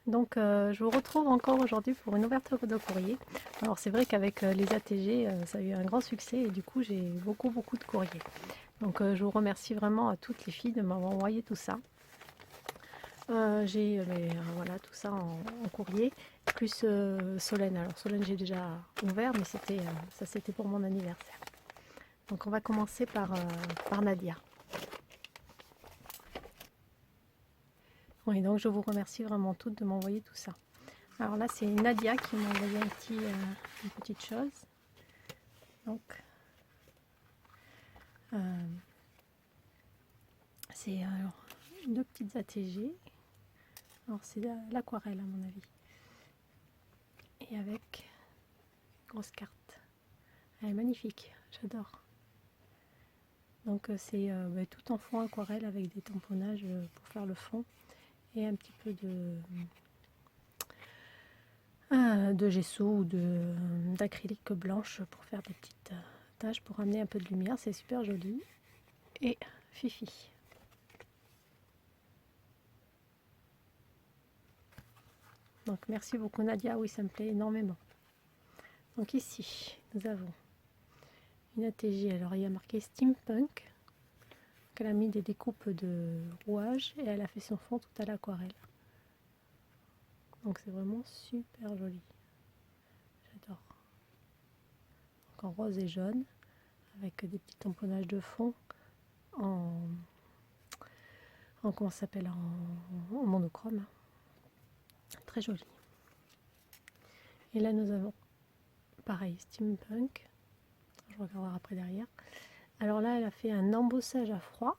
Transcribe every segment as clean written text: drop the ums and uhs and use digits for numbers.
Donc je vous retrouve encore aujourd'hui pour une ouverture de courrier. Alors c'est vrai qu'avec les ATG, ça a eu un grand succès et du coup j'ai beaucoup de courriers. Donc je vous remercie vraiment à toutes les filles de m'avoir envoyé tout ça. J'ai voilà, tout ça en courrier, plus Solène. Alors Solène j'ai déjà ouvert, mais ça c'était pour mon anniversaire. Donc on va commencer par Nadia. Oui, donc je vous remercie vraiment toutes de m'envoyer tout ça. Alors là, c'est Nadia qui m'a envoyé une petite chose. Donc, c'est deux petites ATG. Alors, c'est l'aquarelle à mon avis. Et avec une grosse carte. Elle est magnifique, j'adore. Donc, c'est tout en fond aquarelle avec des tamponnages pour faire le fond. Et un petit peu de gesso ou d'acrylique blanche pour faire des petites taches pour amener un peu de lumière. C'est super joli. Et Fifi. Donc merci beaucoup Nadia, oui ça me plaît énormément. Donc ici nous avons une ATG, alors il y a marqué Steampunk. Elle a mis des découpes de rouage et elle a fait son fond tout à l'aquarelle. Donc c'est vraiment super joli. J'adore. Donc en rose et jaune avec des petits tamponnages de fond en comment ça s'appelle en monochrome. Très joli. Et là nous avons pareil Steampunk. Je regarderai après derrière. Alors là elle a fait un embossage à froid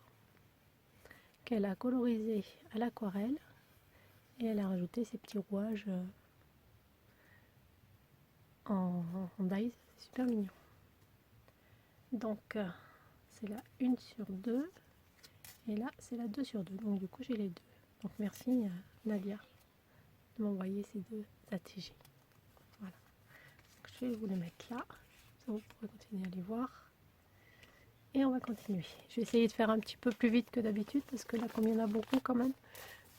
qu'elle a colorisé à l'aquarelle et elle a rajouté ces petits rouages en dies, c'est super mignon. Donc c'est la 1 sur 2 et là c'est la 2 sur 2, donc du coup j'ai les deux. Donc merci Nadia de m'envoyer ces deux ATG. Voilà. Donc, je vais vous les mettre là, ça vous pourrez continuer à les voir. Et on va continuer. Je vais essayer de faire un petit peu plus vite que d'habitude parce que là comme il y en a beaucoup quand même,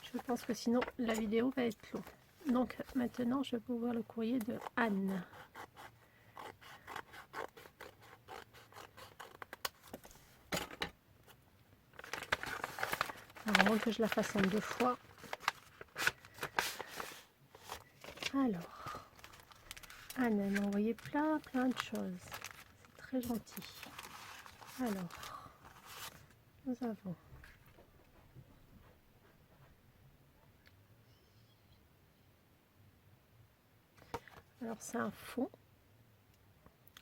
je pense que sinon la vidéo va être longue. Donc maintenant je vais ouvrir le courrier de Anne. Alors, avant que je la fasse en deux fois. Alors, Anne, elle m'a envoyé plein de choses. C'est très gentil. Alors, nous avons alors c'est un fond.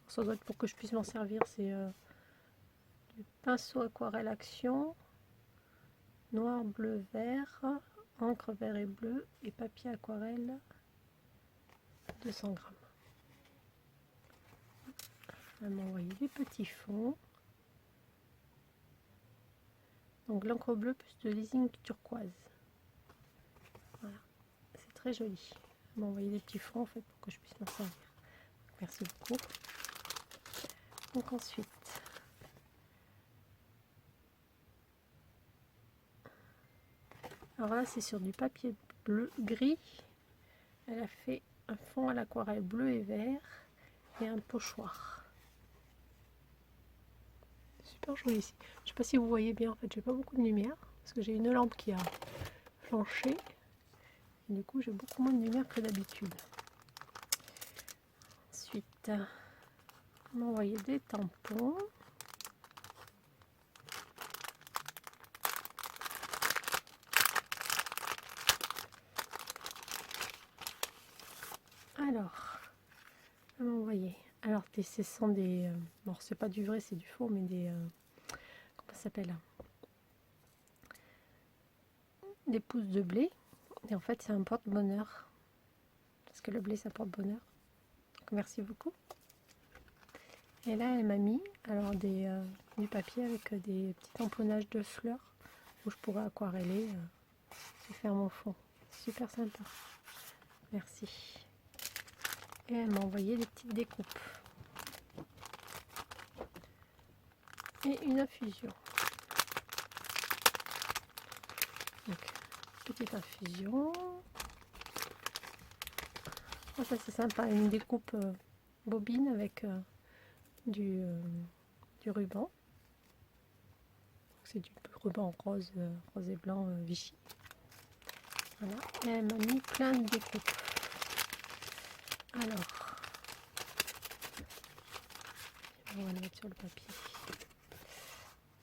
Ça doit être pour que je puisse m'en servir. C'est du pinceau aquarelle action, noir, bleu, vert, encre vert et bleu et papier aquarelle 200 grammes. Elle m'a envoyé des petits fonds. Donc l'encre bleue plus de leasing turquoise. Voilà, c'est très joli. Elle m'a envoyé des petits fonds en fait pour que je puisse m'en servir. Merci beaucoup. Donc ensuite, alors là c'est sur du papier bleu gris. Elle a fait un fond à l'aquarelle bleu et vert et un pochoir. Super joli ici. Je sais pas si vous voyez bien, en fait j'ai pas beaucoup de lumière parce que j'ai une lampe qui a flanché et du coup j'ai beaucoup moins de lumière que d'habitude. Ensuite, on m'a envoyé des tampons. Alors, elle m'a envoyé. Alors, ce sont des. Bon, c'est pas du vrai, c'est du faux, mais des. Comment ça s'appelle? Des pousses de blé. Et en fait, c'est un porte-bonheur. Parce que le blé, ça porte bonheur. Donc, merci beaucoup. Et là, elle m'a mis alors du papier avec des petits tamponnages de fleurs où je pourrais aquareller et faire mon fond. Super sympa. Merci. Et elle m'a envoyé des petites découpes. Et une infusion. Donc, petite infusion. Oh, ça c'est sympa, une découpe bobine avec du ruban. C'est du ruban rose, rose et blanc Vichy. Voilà, et elle m'a mis plein de découpes. Alors, on va le mettre sur le papier.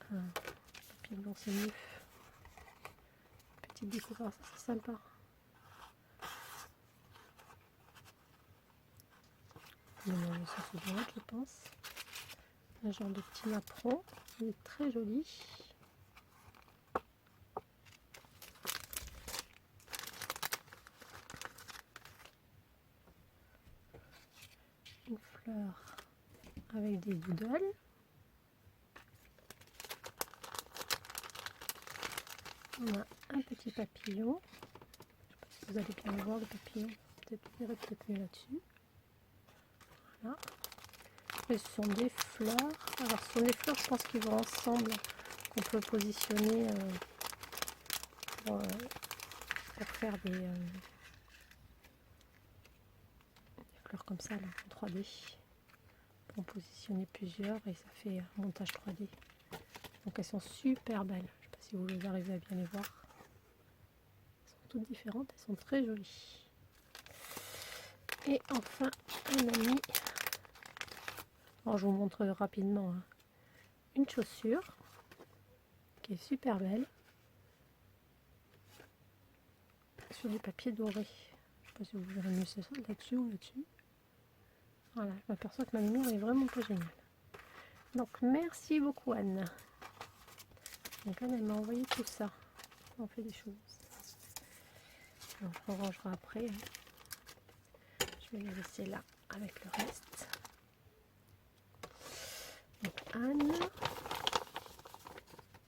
Papier blanc c'est mieux. Petite découpe, alors ça c'est sympa. Non, ça c'est bien, je pense. Un genre de petit napperon, il est très joli. Une fleur avec des doodles. On a un petit papillon. Je ne sais pas si vous allez bien le voir, le papillon. Peut-être peut-être mieux là-dessus. Voilà. Et ce sont des fleurs. Alors ce sont des fleurs, je pense qu'ils vont ensemble, qu'on peut positionner pour faire des fleurs comme ça là, en 3D. Pour en positionner plusieurs et ça fait un montage 3D. Donc elles sont super belles. Je ne sais pas si vous arrivez à bien les voir. Elles sont toutes différentes, elles sont très jolies. Et enfin, un ami. Alors je vous montre rapidement hein. Une chaussure qui est super belle sur du papier doré. Je ne sais pas si vous verrez mieux ça là-dessus ou là-dessus. Voilà, je m'aperçois que ma lumière est vraiment pas géniale. Donc merci beaucoup Anne. Donc Anne elle m'a envoyé tout ça. On fait des choses. Donc, on rangera après. Je vais les laisser là avec le reste. Donc Anne.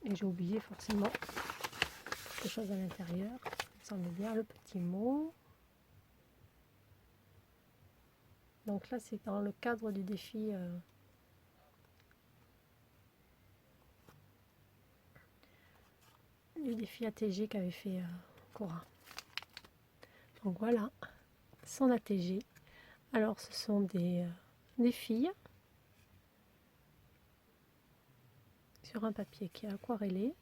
Et j'ai oublié forcément quelque chose à l'intérieur. Ça met bien le petit mot. Donc là c'est dans le cadre du défi ATG qu'avait fait Cora. Donc voilà son ATG. Alors ce sont des filles sur un papier qui est aquarellé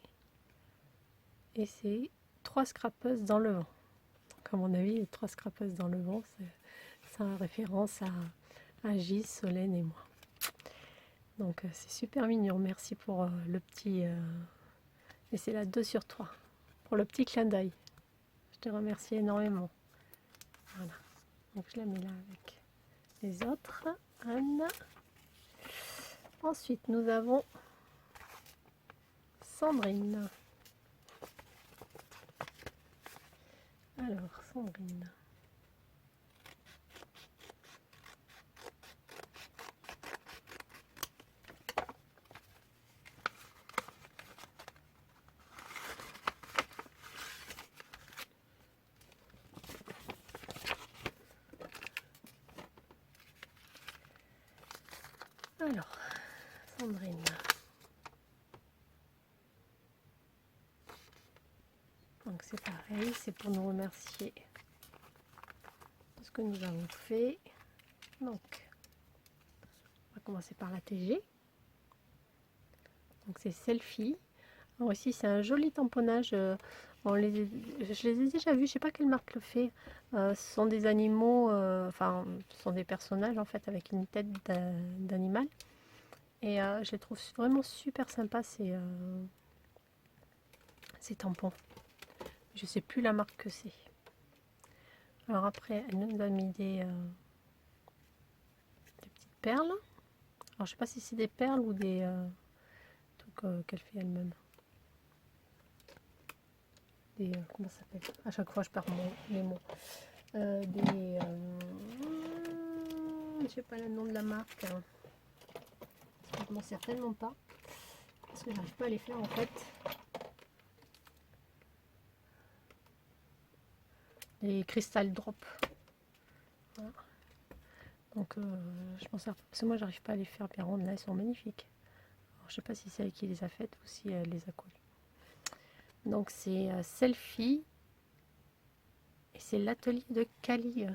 et c'est 3 scrapeuses dans le vent. Donc à mon avis les 3 scrapeuses dans le vent c'est en référence à Gis, Solène et moi. Donc c'est super mignon, merci pour le petit et c'est la 2 sur 3 pour le petit clin d'œil. Je te remercie énormément. Voilà, donc je la mets là avec les autres. Anne. Ensuite nous avons Sandrine. Alors Sandrine. Alors, Sandrine. Donc c'est pareil, c'est pour nous remercier de ce que nous avons fait. Donc, on va commencer par la TG. Donc c'est selfie. Alors ici c'est un joli tamponnage. Je les ai déjà vus, je ne sais pas quelle marque le fait. Ce sont des animaux, enfin ce sont des personnages en fait avec une tête d'animal. Et je les trouve vraiment super sympas ces tampons. Je sais plus la marque que c'est. Alors après, elle nous a mis des petites perles. Alors je sais pas si c'est des perles ou des trucs qu'elle fait elle-même. Des comment ça s'appelle? À chaque fois je perds les mots. Je sais pas le nom de la marque. Je m'en sers tellement pas parce que j'arrive pas à les faire en fait. Les Crystal Drop. Voilà. Donc je m'en sers pas parce que moi j'arrive pas à les faire bien rondes. Là elles sont magnifiques. Alors, je sais pas si c'est elle qui les a faites ou si elle les a collées. Donc c'est Selfie et c'est l'atelier de Cali.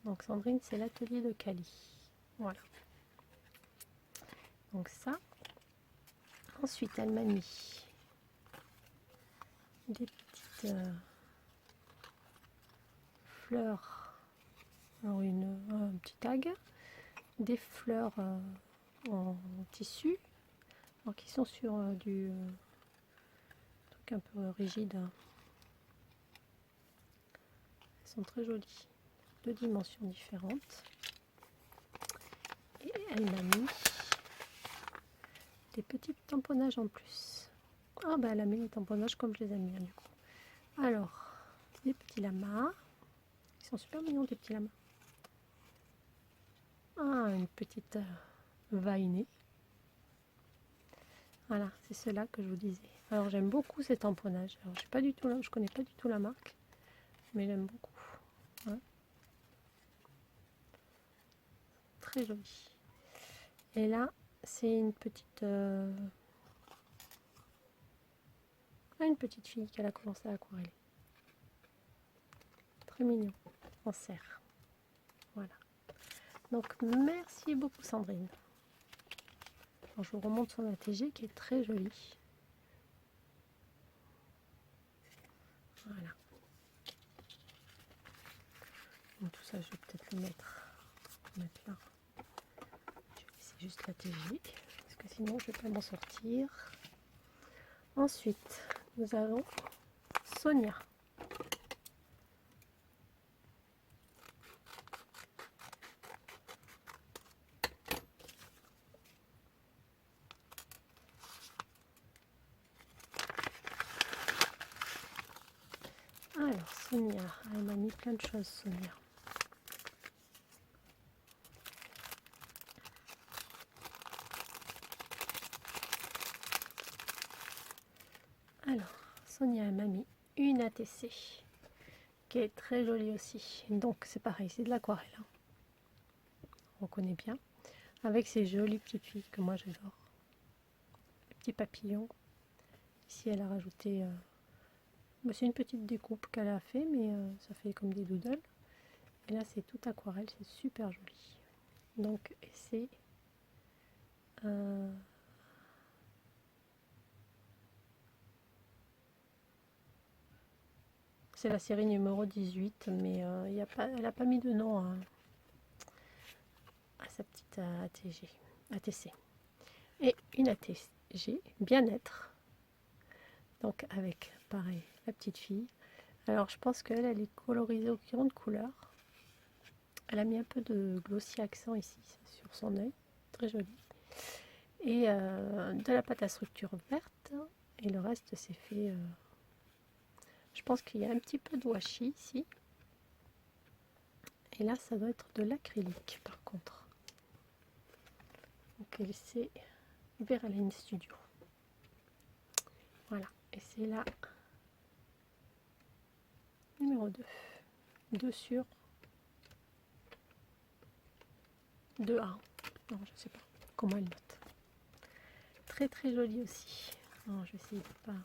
Donc Sandrine, c'est l'atelier de Cali. Voilà. Donc ça. Ensuite, elle m'a mis des petites fleurs, alors un petit tag, des fleurs en tissu, alors qui sont sur du truc un peu rigide. Elles sont très jolies, de dimensions différentes. Et elle m'a mis des petits tamponnages en plus. Ah bah elle a mis les tamponnages comme je les ai mis du coup. Alors, des petits lamas. Ils sont super mignons des petits lamas. Ah, une petite vainée. Voilà, c'est cela que je vous disais. Alors j'aime beaucoup ces tamponnages. Alors je connais pas du tout la marque, mais j'aime beaucoup. Hein. Très joli. Et là, c'est une petite fille qui a commencé à aquareller. Très mignon, en serre. Voilà. Donc merci beaucoup Sandrine. Alors, je vous remonte son ATG qui est très joli. Voilà. Donc, tout ça, je vais peut-être le mettre là. Je vais laisser juste l'ATG parce que sinon je ne vais pas m'en sortir. Ensuite, nous avons Sonia. Alors, Sonia, elle m'a mis plein de choses, Sonia. Alors, Sonia, elle m'a mis une ATC qui est très jolie aussi. Donc, c'est pareil, c'est de l'aquarelle. Hein. On connaît bien. Avec ces jolies petites filles que moi j'adore. Les petits papillons. Ici, elle a rajouté... c'est une petite découpe qu'elle a fait, mais ça fait comme des doodles. Et là, c'est tout aquarelle, c'est super joli. Donc, c'est... c'est la série numéro 18, mais elle n'a pas mis de nom à sa petite ATC. Et une ATG bien-être. Donc, avec, pareil, la petite fille. Alors, je pense qu'elle, elle est colorisée au crayon de couleur. Elle a mis un peu de glossy accent ici, sur son œil. Très joli. Et de la pâte à structure verte. Et le reste, c'est fait... je pense qu'il y a un petit peu de washi ici. Et là, ça doit être de l'acrylique, par contre. Donc, c'est Veraline Studio. Voilà. Et c'est la numéro 2. 2 sur 2A. Non, je ne sais pas comment elle note. Très très jolie aussi. Alors, je vais essayer de pas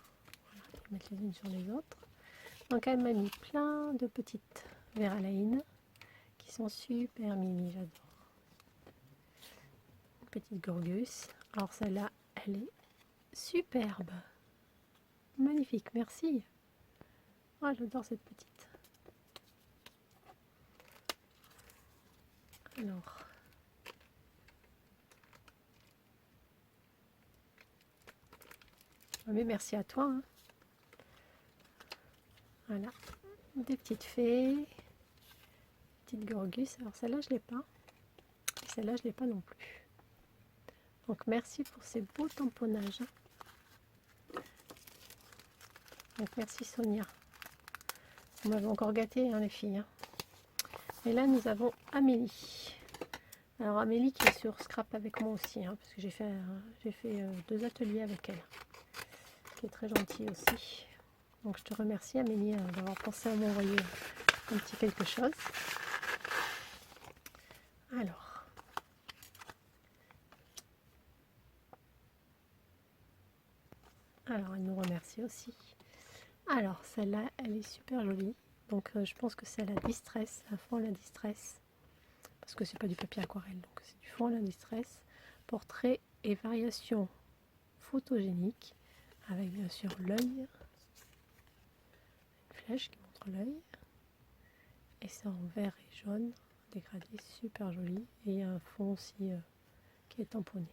mettre les unes sur les autres. Donc elle m'a mis plein de petites Veraline qui sont super mimi, j'adore. Une petite Gorgus. Alors celle-là, elle est superbe. Magnifique, merci. Oh, j'adore cette petite. Alors... mais merci à toi. Hein. Voilà. Des petites fées. Petite Gorgus. Alors celle-là, je ne l'ai pas. Et celle-là, je ne l'ai pas non plus. Donc merci pour ces beaux tamponnages. Donc merci Sonia. Vous m'avez encore gâté hein, les filles. Hein. Et là nous avons Amélie. Alors Amélie qui est sur Scrap avec moi aussi. Hein, parce que j'ai fait 2 ateliers avec elle. Qui est très gentille aussi. Donc je te remercie Amélie d'avoir pensé à m'envoyer un petit quelque chose. Alors elle nous remercie aussi. Alors celle-là elle est super jolie. Donc je pense que c'est la Distress, à fond la Distress. parce que c'est pas du papier aquarelle, donc c'est du fond à la distress, portrait et variation photogénique, avec bien sûr l'œil, une flèche qui montre l'œil, et c'est en vert et jaune, dégradé, super joli, et il y a un fond aussi qui est tamponné.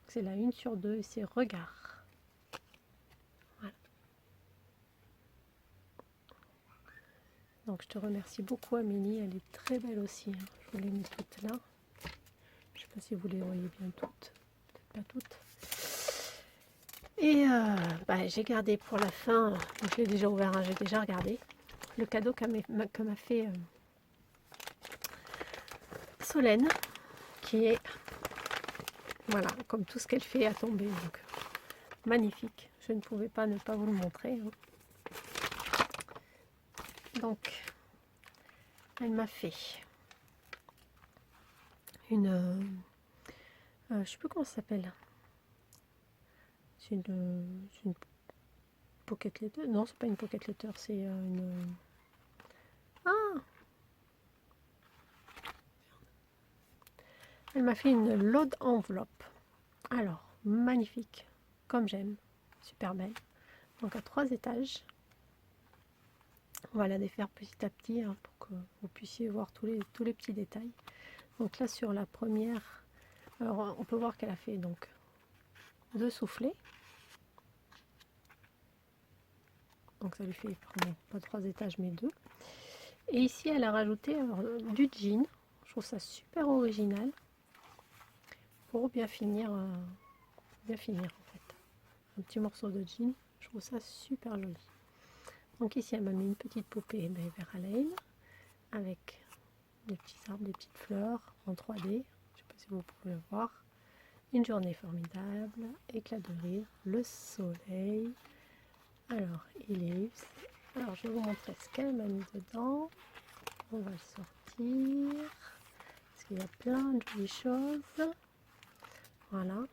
C'est la 1/2 et c'est regard. Voilà. Donc je te remercie beaucoup Amélie, elle est très belle aussi, hein. Je vous l'ai mis toutes là. Je ne sais pas si vous les voyez bien toutes, peut-être pas toutes. Et j'ai gardé pour la fin, je l'ai déjà ouvert, hein, j'ai déjà regardé, le cadeau que m'a fait Solène, qui est, voilà, comme tout ce qu'elle fait à tomber, donc magnifique. Je ne pouvais pas ne pas vous le montrer, hein. Donc, elle m'a fait une, je ne sais plus comment ça s'appelle. C'est une pocket letter. Non, c'est pas une pocket letter, c'est une... Ah! Elle m'a fait une load enveloppe. Alors, magnifique, comme j'aime, super belle. Donc à 3 étages. On va la défaire petit à petit, hein, pour que vous puissiez voir tous les petits détails. Donc là sur la première, alors on peut voir qu'elle a fait donc 2 soufflets. Donc ça lui fait, pardon, pas 3 étages mais 2. Et ici elle a rajouté alors, du jean. Je trouve ça super original pour bien finir en fait. Un petit morceau de jean, je trouve ça super joli. Donc ici elle m'a mis une petite poupée Veralaine avec des petits arbres, des petites fleurs en 3D. Je ne sais pas si vous pouvez le voir. Une journée formidable, éclat de rire, le soleil. Alors, ellipse. Alors, je vais vous montrer ce qu'elle m'a mis dedans. On va le sortir. Parce qu'il y a plein de jolies choses. Voilà.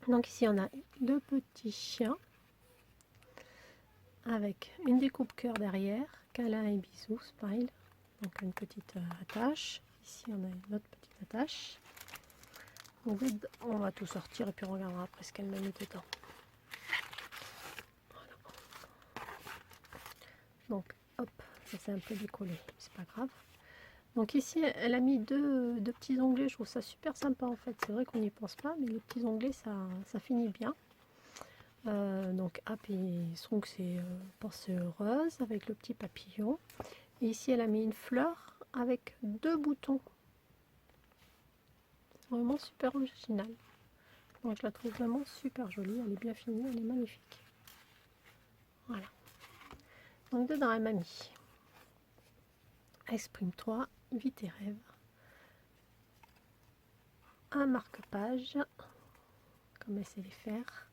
Donc ici, on a 2 petits chiens. Avec une découpe cœur derrière. Câlin et bisous, smile. Donc une petite attache. Ici, on a une autre petite attache. On va tout sortir et puis on regardera après ce qu'elle m'a mis dedans. Voilà. Donc, hop, ça s'est un peu décollé, c'est pas grave. Donc ici, elle a mis deux petits onglets, je trouve ça super sympa en fait. C'est vrai qu'on n'y pense pas, mais les petits onglets, ça finit bien. Donc, Happy Strong, c'est pensée heureuse avec le petit papillon. Et ici, elle a mis une fleur avec 2 boutons. C'est vraiment super original. Donc, je la trouve vraiment super jolie. Elle est bien finie, elle est magnifique. Voilà. Donc, dedans, elle m'a mis Exprime-toi, vis tes rêves. Un marque-page, comme elle sait les faire.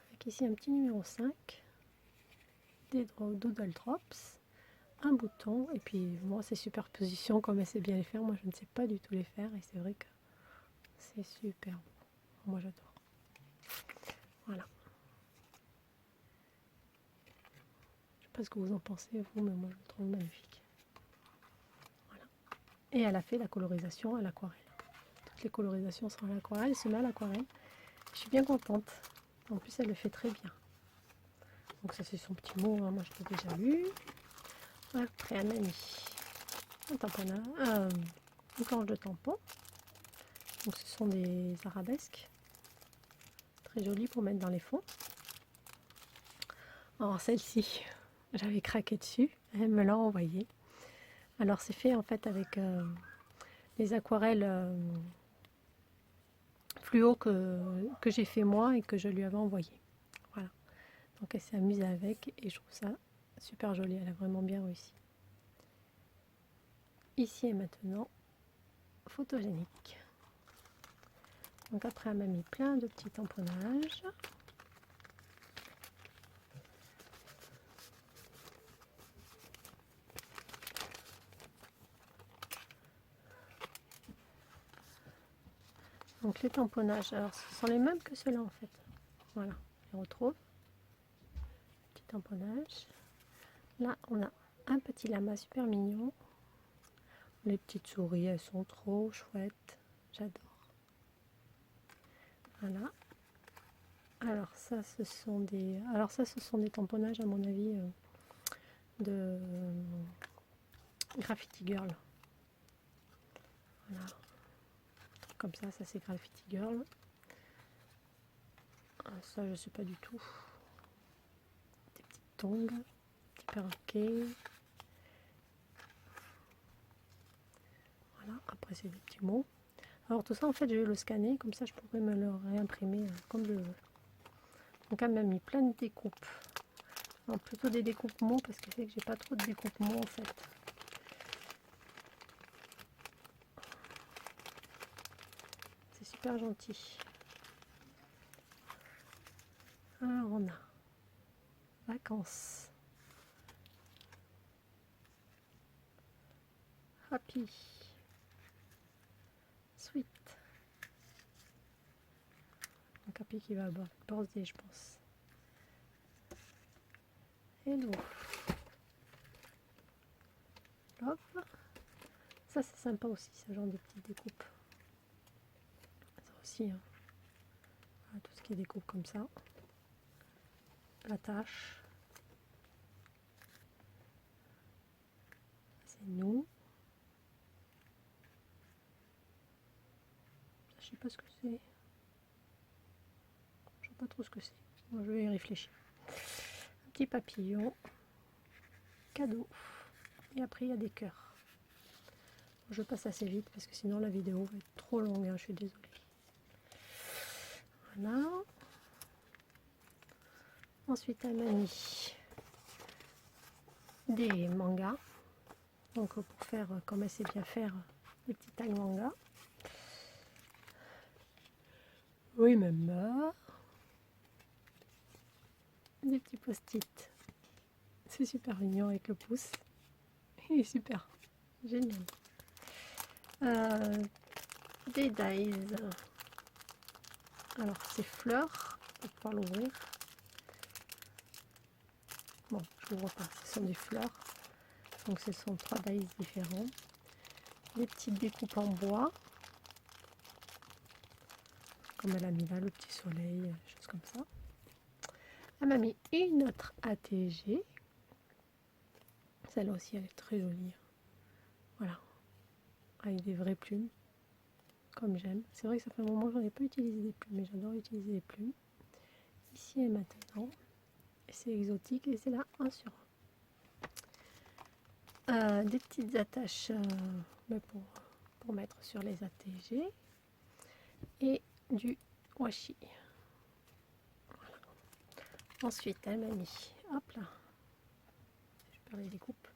Avec ici un petit numéro 5. Des doodle drops. Un bouton. Et puis, moi, ces superpositions, comme elle sait bien les faire. Moi, je ne sais pas du tout les faire. Et c'est vrai que c'est super beau. Moi, j'adore. Voilà. Je ne sais pas ce que vous en pensez, vous, mais moi, je le trouve magnifique. Voilà. Et elle a fait la colorisation à l'aquarelle. Toutes les colorisations sont à l'aquarelle. Elle se met à l'aquarelle. Je suis bien contente. En plus, elle le fait très bien. Donc ça, c'est son petit mot. Hein. Moi, je l'ai déjà lu. Après, elle m'a mis un tamponnage, une planche de tampon. Donc ce sont des arabesques. Très jolies pour mettre dans les fonds. Alors celle-ci, j'avais craqué dessus. Elle me l'a envoyée. Alors c'est fait en fait avec les aquarelles fluo que j'ai fait moi et que je lui avais envoyé. Voilà. Donc elle s'est amusée avec et je trouve ça super joli. Elle a vraiment bien réussi. Ici et maintenant, photogénique. Donc après, elle m'a mis plein de petits tamponnages. Donc les tamponnages, alors ce sont les mêmes que ceux-là en fait. Voilà, je les retrouve. Petite tamponnage. Là, on a un petit lama super mignon. Les petites souris, elles sont trop chouettes. J'adore. Voilà. Alors ça, ce sont des tamponnages, à mon avis, de Graffiti Girl. Voilà. Comme ça c'est Graffiti Girl. Ça, je sais pas du tout. Des petites tongs, petits perroquets. Voilà, après c'est des petits mots. Alors tout ça, en fait, je vais le scanner, comme ça je pourrais me le réimprimer comme je veux. Donc elle m'a mis plein de découpes. Alors, plutôt des découpements, parce que c'est que j'ai pas trop de découpements en fait. C'est super gentil. Alors on a vacances, happy, sweet. Donc happy qui va à birthday, je pense. Hello. Hop. Ça c'est sympa aussi, ce genre de petites découpes. Ça aussi, hein. Voilà, tout ce qui est découpe comme ça. La tâche. C'est nous. Je sais pas ce que c'est. Je sais pas trop ce que c'est. Bon, je vais y réfléchir. Un petit papillon. Cadeau. Et après il y a des cœurs. Je passe assez vite parce que sinon la vidéo va être trop longue, hein, je suis désolée. Voilà. Ensuite elle m'a mis des mangas. Donc pour faire, comme elle sait bien faire, des petits tags mangas. Oui, même là. Des petits post-it. C'est super mignon avec le pouce. Il est super. Génial. Des dies. Alors c'est fleurs. Pour pouvoir l'ouvrir. Bon, je l'ouvre pas. Ce sont des fleurs. Donc ce sont 3 dies différents. Des petites découpes en bois. Comme elle a mis là, le petit soleil, choses comme ça. Elle m'a mis une autre ATG. Celle aussi, elle est très jolie. Voilà. Avec des vraies plumes. Comme j'aime. C'est vrai que ça fait un moment que j'en ai pas utilisé des plumes, mais j'adore utiliser des plumes. Ici et maintenant. Et c'est exotique et c'est là 1 sur 1. Des petites attaches pour mettre sur les ATG. Et du washi. Voilà. Ensuite, elle m'a mis, hop là, je perds les découpes,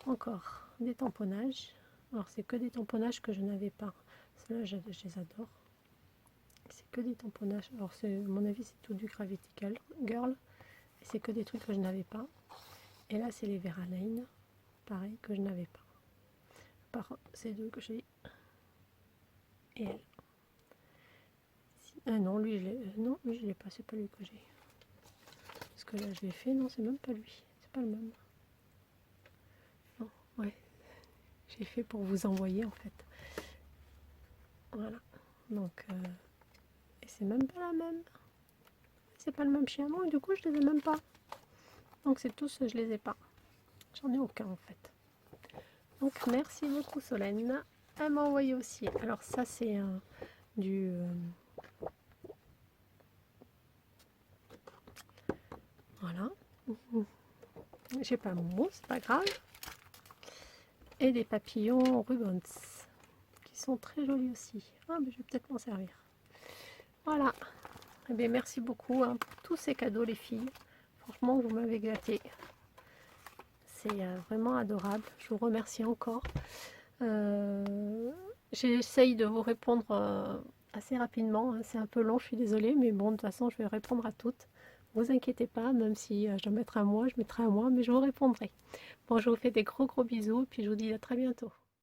encore des tamponnages. Alors, c'est que des tamponnages que je n'avais pas. Ceux-là, je les adore. C'est que des tamponnages. Alors, à mon avis, c'est tout du Graffiti Girl. Et c'est que des trucs que je n'avais pas. Et là, c'est les Vera Lane, pareil, que je n'avais pas. Par ces deux que j'ai. Et elle. Non, lui, je l'ai pas. C'est pas lui que j'ai. Parce que là, je l'ai fait. Non, c'est même pas lui. C'est pas le même. Non, ouais. J'ai fait pour vous envoyer, en fait. Voilà. Donc, et c'est même pas la même. C'est pas le même chien, non. Et du coup, je les ai même pas. Donc, c'est tous, je les ai pas. J'en ai aucun, en fait. Donc, merci beaucoup, Solène. Elle m'a envoyé aussi. Alors, ça, c'est du... voilà. J'ai pas mon mot, c'est pas grave. Et des papillons Rubens qui sont très jolis aussi. Ah, mais je vais peut-être m'en servir. Voilà. Eh bien, merci beaucoup hein, pour tous ces cadeaux, les filles. Franchement, vous m'avez gâté. C'est vraiment adorable. Je vous remercie encore. J'essaye de vous répondre assez rapidement. Hein. C'est un peu long, je suis désolée. Mais bon, de toute façon, je vais répondre à toutes. Ne vous inquiétez pas, même si je dois mettre un mois, je mettrai un mois, mais je vous répondrai. Bon, je vous fais des gros bisous, puis je vous dis à très bientôt.